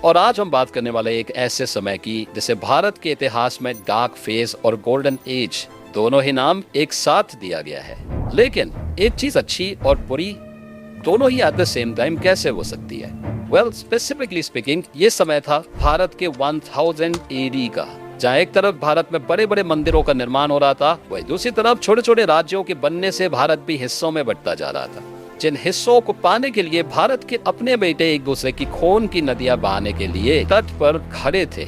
और आज हम बात करने वाले एक ऐसे समय की जिसे भारत के इतिहास में डार्क फेज और गोल्डन एज दोनों ही नाम एक साथ दिया गया है। लेकिन एक चीज अच्छी और बुरी दोनों ही एट द सेम टाइम कैसे हो सकती है? वेल, स्पेसिफिकली स्पीकिंग, ये समय था भारत के 1000 AD का, जहाँ एक तरफ भारत में बड़े बड़े मंदिरों का निर्माण हो रहा था, वही दूसरी तरफ छोटे छोटे राज्यों के बनने से भारत भी हिस्सों में बंटता जा रहा था, जिन हिस्सों को पाने के लिए भारत के अपने बेटे एक दूसरे की खून की नदियां बहाने के लिए तट पर खड़े थे।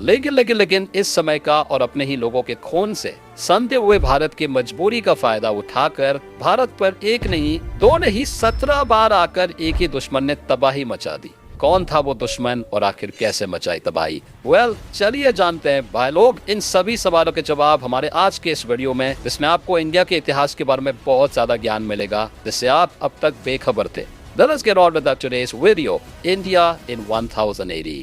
लेकिन इस समय का और अपने ही लोगों के खून से सनते हुए भारत की मजबूरी का फायदा उठाकर भारत पर एक नहीं दो नहीं 17 बार आकर एक ही दुश्मन ने तबाही मचा दी। कौन था वो दुश्मन और आखिर कैसे मचाई तबाही? वेल, चलिए जानते हैं भाई लोग इन सभी सवालों के जवाब हमारे आज के इस वीडियो में, जिसमें आपको इंडिया के इतिहास के बारे में बहुत ज्यादा ज्ञान मिलेगा जिससे आप अब तक बेखबर थे। Let us get on with today's video, India in 1000 AD।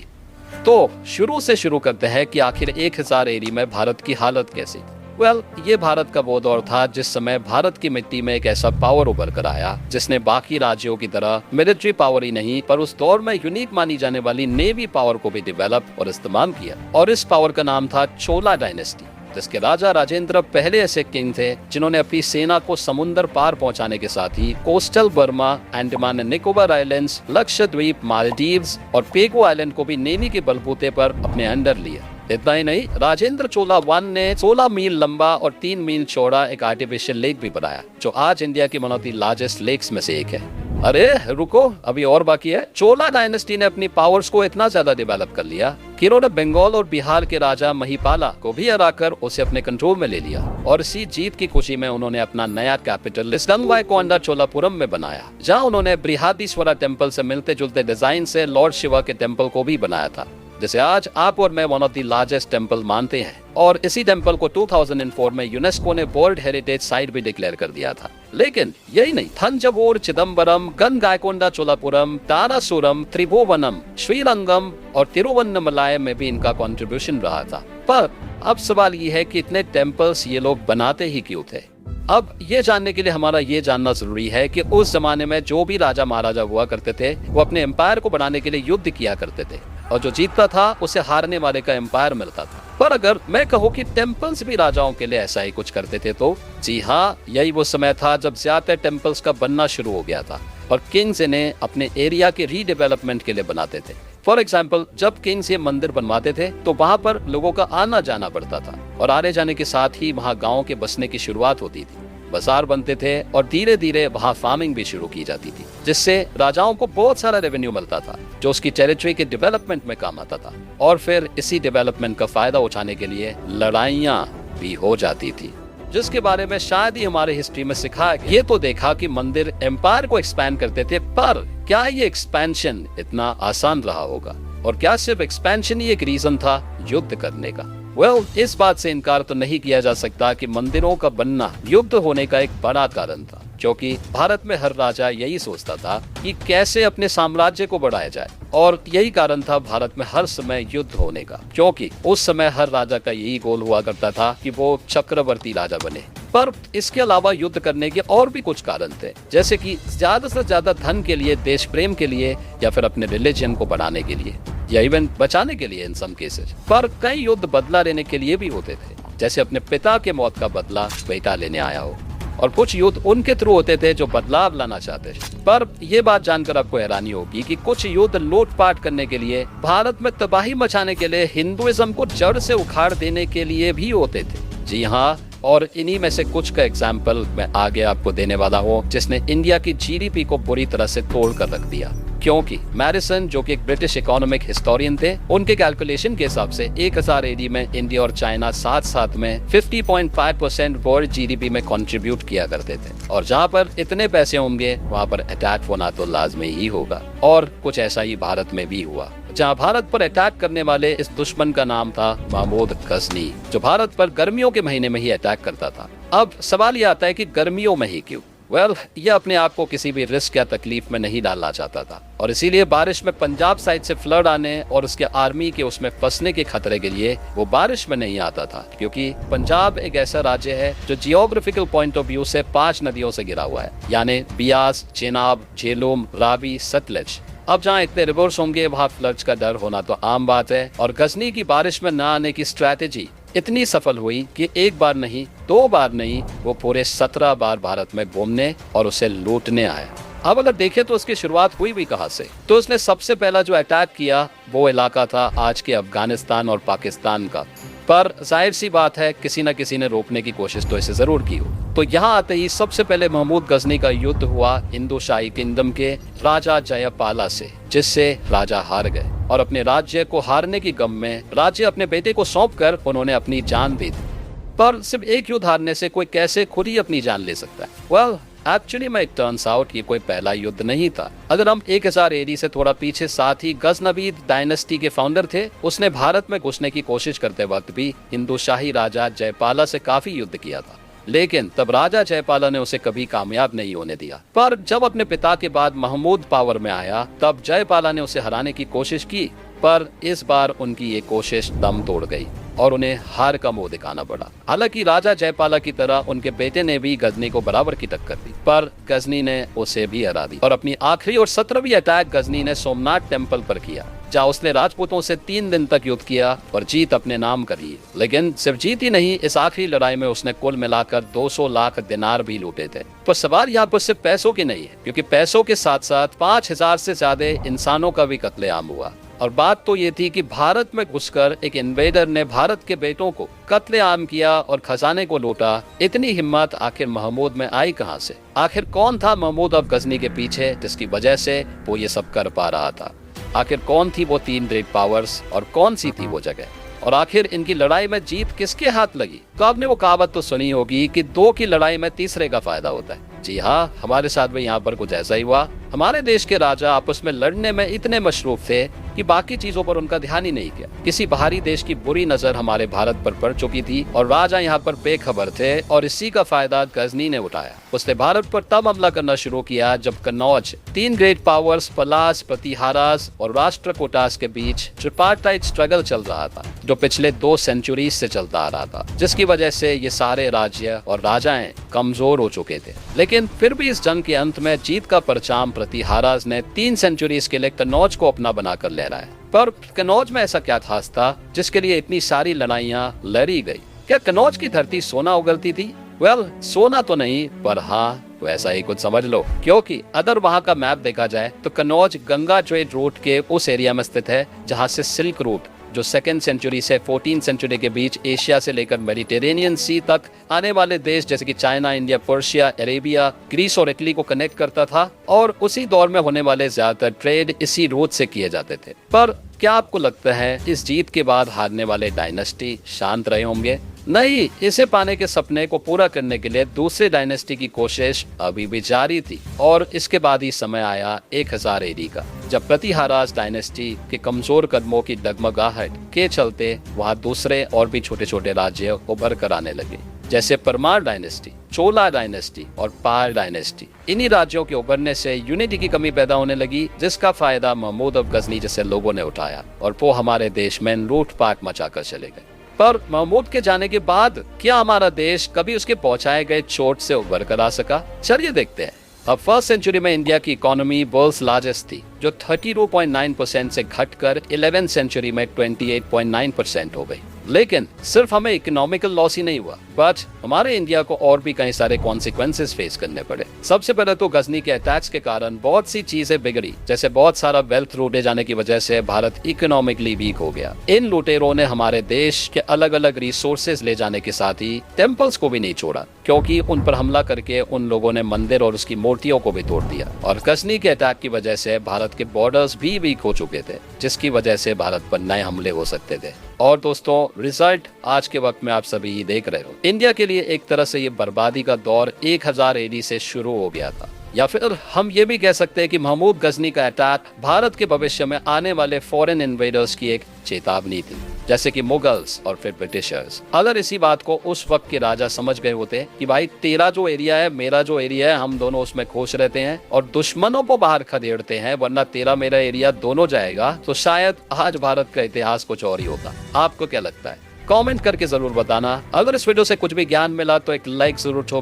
तो शुरू से शुरू करते हैं कि आखिर 1000 AD में भारत की हालत कैसी? वेल, ये भारत का वो दौर था जिस समय भारत की मिट्टी में एक ऐसा पावर उभर कर आया जिसने बाकी राज्यों की तरह मिलिट्री पावर ही नहीं पर उस दौर में यूनिक मानी जाने वाली नेवी पावर को भी डेवलप और इस्तेमाल किया। और इस पावर का नाम था चोला डायनेस्टी, जिसके राजा राजेंद्र पहले ऐसे किंग थे जिन्होंने अपनी सेना को समुद्र पार पहुंचाने के साथ ही coastal Burma, Andaman and Nicobar islands, Lakshadweep, Maldives और पेगो आइलैंड को भी नेवी के बलबूते पर अपने अंडर लिया। इतना ही नहीं, राजेंद्र चोला वन ने 16 मील लंबा और 3 मील चौड़ा एक आर्टिफिशियल लेक भी बनाया, जो आज इंडिया की one of the largest lakes में से एक है। अरे रुको, अभी और बाकी है। चोला डायनेस्टी ने अपनी पावर्स को इतना ज्यादा डेवलप कर लिया कि उन्होंने बंगाल और बिहार के राजा महिपाला को भी हराकर उसे अपने कंट्रोल में ले लिया। और इसी जीत की खुशी में उन्होंने अपना नया कैपिटल गंगवाईकोंडा चोलापुरम में बनाया, जहां उन्होंने बृहदीश्वरा टेम्पल से मिलते जुलते डिजाइन से लॉर्ड शिवा के टेम्पल को भी बनाया था, जिसे आज आप और मैं one of the largest temple मानते हैं। और इसी टेम्पल को 2004 में यूनेस्को ने वर्ल्ड हेरिटेज साइट भी डिक्लेयर कर दिया था। लेकिन यही नहीं, थंजावुर, चिदम्बरम, गंगवाईकोंडा चोलापुरम, तारासुरम, त्रिभुवनम, श्रीरंगम और तिरुवन्नमलाई में भी इनका कंट्रीब्यूशन रहा था। पर अब सवाल ये है कि इतने टेम्पल्स ये लोग बनाते ही क्यों थे? अब ये जानने के लिए हमारा ये जानना जरूरी है कि उस जमाने में जो भी राजा महाराजा हुआ करते थे वो अपने एम्पायर को बढ़ाने के लिए युद्ध किया करते थे, और जो जीतता था उसे हारने वाले का एम्पायर मिलता था। पर अगर मैं कहूँ कि टेम्पल्स भी राजाओं के लिए ऐसा ही कुछ करते थे तो जी हाँ, यही वो समय था जब ज्यादा टेम्पल्स का बनना शुरू हो गया था और किंग्स इन्हें अपने एरिया के रीडेवलपमेंट के लिए बनाते थे। फॉर एग्जाम्पल, जब किंग्स ये मंदिर बनवाते थे तो वहाँ पर लोगों का आना जाना बढ़ता था, और आने जाने के साथ ही वहाँ गाँव के बसने की शुरुआत होती थी, बाजार बनते थे और धीरे धीरे वहाँ फार्मिंग भी शुरू की जाती थी, जिससे राजाओं को बहुत सारा रेवेन्यू मिलता था जो उसकी टेरिटरी के डेवलपमेंट में काम आता था। और फिर इसी डेवलपमेंट का फायदा उठाने के लिए लड़ाइयाँ भी हो जाती थी, जिसके बारे में शायद ही हमारे हिस्ट्री में सिखाया। ये तो देखा कि मंदिर एम्पायर को एक्सपैंड करते थे, पर क्या ये एक्सपेंशन इतना आसान रहा होगा? और क्या सिर्फ एक्सपेंशन ही एक रीजन था युद्ध करने का? वेल, इस बात से इनकार तो नहीं किया जा सकता कि मंदिरों का बनना युद्ध होने का एक बड़ा कारण था, क्योंकि भारत में हर राजा यही सोचता था कि कैसे अपने साम्राज्य को बढ़ाया जाए, और यही कारण था भारत में हर समय युद्ध होने का, क्योंकि उस समय हर राजा का यही गोल हुआ करता था कि वो चक्रवर्ती राजा बने। पर इसके अलावा युद्ध करने के और भी कुछ कारण थे, जैसे कि ज्यादा से ज्यादा धन के लिए, देश प्रेम के लिए, या फिर अपने रिलीजन को बढ़ाने के लिए, या इवन बचाने के लिए इन सम केसेस। पर कई युद्ध बदला लेने के लिए भी होते थे, जैसे अपने पिता के मौत का बदला बेटा लेने आया हो, और कुछ युद्ध उनके थ्रू होते थे जो बदलाव लाना चाहते थे। पर यह बात जानकर आपको हैरानी होगी कि कुछ युद्ध लूटपाट करने के लिए, भारत में तबाही मचाने के लिए, हिंदुइज्म को जड़ से उखाड़ देने के लिए भी होते थे। जी हाँ, और इन्हीं में से कुछ का एग्जाम्पल मैं आगे आपको देने वाला हूँ, जिसने इंडिया की जीडीपी को बुरी तरह से तोड़ कर रख दिया। क्योंकि मैरिसन, जो कि एक ब्रिटिश इकोनॉमिक हिस्टोरियन थे, उनके कैलकुलेशन के हिसाब से 1000 AD में इंडिया और चाइना साथ साथ में 50.5% वर्ल्ड जीडीपी में कंट्रीब्यूट किया करते थे। और जहाँ पर इतने पैसे होंगे वहाँ पर अटैक होना तो लाजमी ही होगा, और कुछ ऐसा ही भारत में भी हुआ, जहाँ भारत पर अटैक करने वाले इस दुश्मन का नाम था महमूद गजनी, जो भारत पर गर्मियों के महीने में ही अटैक करता था। अब सवाल ये आता है कि गर्मियों में ही क्यों? वेल, ये अपने आप को किसी भी रिस्क या तकलीफ में नहीं डालना चाहता था, और इसीलिए बारिश में पंजाब साइड से फ्लड आने और उसके आर्मी के उसमें फंसने के खतरे के लिए वो बारिश में नहीं आता था, क्योंकि पंजाब एक ऐसा राज्य है जो जियोग्राफिकल पॉइंट ऑफ व्यू से 5 नदियों से घिरा हुआ है, यानी बियास, चेनाब, झेलम, रावी, सतलज। अब जहाँ इतने रिवर्स होंगे वहाँ फ्लड्स का डर होना तो आम बात है। और गजनी की बारिश में न आने की स्ट्रैटेजी इतनी सफल हुई कि एक बार नहीं, 2 बार नहीं, वो पूरे 17 बार भारत में घूमने और उसे लूटने आया। अब अगर देखें तो उसकी शुरुआत हुई भी कहाँ से, तो उसने सबसे पहला जो अटैक किया वो इलाका था आज के अफगानिस्तान और पाकिस्तान का। पर जाहिर सी बात है किसी न किसी ने रोकने की कोशिश तो इसे जरूर की हो। तो यहाँ आते ही सबसे पहले महमूद गजनी का युद्ध हुआ हिंदू शाही किंगडम के राजा जयपाला से, जिससे राजा हार गए और अपने राज्य को हारने की गम में राज्य अपने बेटे को सौंप कर उन्होंने अपनी जान दे दी। पर सिर्फ एक युद्ध हारने से कोई कैसे खुद ही अपनी जान ले सकता है? वेल, एक्चुअली में इट टर्न्स आउट ये कोई पहला युद्ध नहीं था। अगर हम 1000 एडी से थोड़ा पीछे, साथ ही गजनवीद डायनेस्टी के फाउंडर थे, उसने भारत में घुसने की कोशिश करते वक्त भी हिंदू शाही राजा जयपाला से काफी युद्ध किया था, लेकिन तब राजा जयपाला ने उसे कभी कामयाब नहीं होने दिया। पर जब अपने पिता के बाद महमूद पावर में आया तब जयपाला ने उसे हराने की कोशिश की, पर इस बार उनकी ये कोशिश दम तोड़ गई और उन्हें हार का मुंह दिखाना पड़ा। हालांकि राजा जयपाला की तरह उनके बेटे ने भी गजनी को बराबर की टक्कर दी, पर गजनी ने उसे भी हरा दी और अपनी आखिरी और 17वीं अटैक गजनी ने सोमनाथ टेम्पल पर किया, जहाँ उसने राजपूतों से 3 दिन तक युद्ध किया और जीत अपने नाम करी। लेकिन सिर्फ जीत ही नहीं, इस आखिरी लड़ाई में उसने कुल मिलाकर 200 लाख दिनार भी लूटे थे। पर सवाल यहाँ पर सिर्फ पैसों की नहीं है, क्योंकि पैसों के साथ साथ 5000 से ज्यादा इंसानों का भी कत्लेआम हुआ। और बात तो ये थी कि भारत में घुसकर एक इन्वेडर ने भारत के बेटों को कत्लेआम किया और खजाने को लूटा। इतनी हिम्मत आखिर महमूद में आई कहां से? आखिर कौन था महमूद अब गजनी के पीछे जिसकी वजह से वो ये सब कर पा रहा था? आखिर कौन थी वो 3 ग्रेट पावर्स और कौन सी थी वो जगह? और आखिर इनकी लड़ाई में जीत किसके हाथ लगी? तो आपने वो कहावत तो सुनी होगी कि 2 की लड़ाई में तीसरे का फायदा होता है। जी हाँ, हमारे साथ भी यहाँ पर कुछ ऐसा ही हुआ। हमारे देश के राजा आपस में लड़ने में इतने मशरूफ थे कि बाकी चीजों पर उनका ध्यान ही नहीं किया। किसी बाहरी देश की बुरी नजर हमारे भारत पर पड़ चुकी थी और राजा यहाँ पर बेखबर थे, और इसी का फायदा गजनी ने उठाया। उसने भारत पर तब हमला करना शुरू किया जब कन्नौज 3 ग्रेट पावर्स पलास, प्रतिहारास और राष्ट्रकूटास के बीच ट्रिपार्टाइट स्ट्रगल चल रहा था, जो पिछले 2 सेंचुरी से चलता आ रहा था, जिसकी वजह से ये सारे राज्य और राजाएं कमजोर हो चुके थे। लेकिन फिर भी इस जंग के अंत में जीत का परचाम प्रतिहारास ने 3 सेंचुरीज के लिए कन्नौज को अपना बनाकर लहराया है। पर कन्नौज में ऐसा क्या खास था जिसके लिए इतनी सारी लड़ाइयां लड़ी गई? क्या कन्नौज की धरती सोना उगलती थी? वेल, सोना तो नहीं, पर हाँ वैसा ही कुछ समझ लो, क्योंकि अगर वहाँ का मैप देखा जाए तो कन्नौज गंगा ट्रेड रूट के उस एरिया में स्थित है जहाँ से सिल्क रूट, जो 2nd सेंचुरी से 14th सेंचुरी के बीच एशिया से लेकर मेडिटेरेनियन सी तक आने वाले देश जैसे कि China, India, Persia, Arabia, Greece और इटली को कनेक्ट करता था, और उसी दौर में होने वाले ज्यादातर ट्रेड इसी रूट से किए जाते थे। पर क्या आपको लगता है इस जीत के बाद हारने वाले डायनेस्टी शांत रहे होंगे? नहीं, इसे पाने के सपने को पूरा करने के लिए दूसरे डायनेस्टी की कोशिश अभी भी जारी थी, और इसके बाद ही समय आया 1000 एडी का, जब प्रतिहारास डायनेस्टी के कमजोर कदमों की डगमगाहट के चलते वहाँ दूसरे और भी छोटे छोटे राज्य उभर कर आने लगे, जैसे परमार डायनेस्टी, चोला डायनेस्टी और पाल डायनेस्टी। इन्हीं राज्यों के उभरने से यूनिटी की कमी पैदा होने लगी, जिसका फायदा महमूद अब गजनी जैसे लोगों ने उठाया और वो हमारे देश में लूटपाट मचाकर चले गए। पर महमूद के जाने के बाद क्या हमारा देश कभी उसके पहुंचाए गए चोट से उभर कर आ सका? चलिए देखते हैं। अब 1st सेंचुरी में इंडिया की इकोनॉमी वर्ल्ड्स लार्जेस्ट थी, जो 32.9% से घटकर 11th सेंचुरी में 28.9% हो गई। लेकिन सिर्फ हमें इकोनॉमिकल लॉस ही नहीं हुआ, बट हमारे इंडिया को और भी कई सारे कॉन्सिक्वेंसेस फेस करने पड़े। सबसे पहले तो गजनी के अटैक्स के कारण बहुत सी चीजें बिगड़ी, जैसे बहुत सारा वेल्थ लूटे जाने की वजह से भारत इकोनॉमिकली वीक हो गया। इन लुटेरों ने हमारे देश के अलग अलग रिसोर्सेज ले जाने के साथ ही टेम्पल्स को भी नहीं छोड़ा, क्योंकि उन पर हमला करके उन लोगों ने मंदिर और उसकी मूर्तियों को भी तोड़ दिया। और गजनी के अटैक की वजह से भारत के बॉर्डर्स भी वीक हो चुके थे, जिसकी वजह से भारत पर नए हमले हो सकते थे। और दोस्तों, रिजल्ट आज के वक्त में आप सभी देख रहे हो। इंडिया के लिए एक तरह से ये बर्बादी का दौर 1000 एडी से शुरू हो गया था, या फिर हम ये भी कह सकते हैं कि महमूद गजनी का अटैक भारत के भविष्य में आने वाले फॉरेन इन्वेडर्स की एक चेतावनी थी, जैसे कि मुगल्स और फिर ब्रिटिशर्स। अगर इसी बात को उस वक्त के राजा समझ गए होते कि भाई तेरा जो एरिया है, मेरा जो एरिया है, हम दोनों उसमें खुश रहते हैं और दुश्मनों को बाहर खदेड़ते हैं, वरना तेरा मेरा एरिया दोनों जाएगा, तो शायद आज भारत का इतिहास कुछ और ही होता। आपको क्या लगता है? कमेंट करके जरूर बताना। अगर इस वीडियो से कुछ भी ज्ञान मिला तो एक लाइक जरूर ठोकना।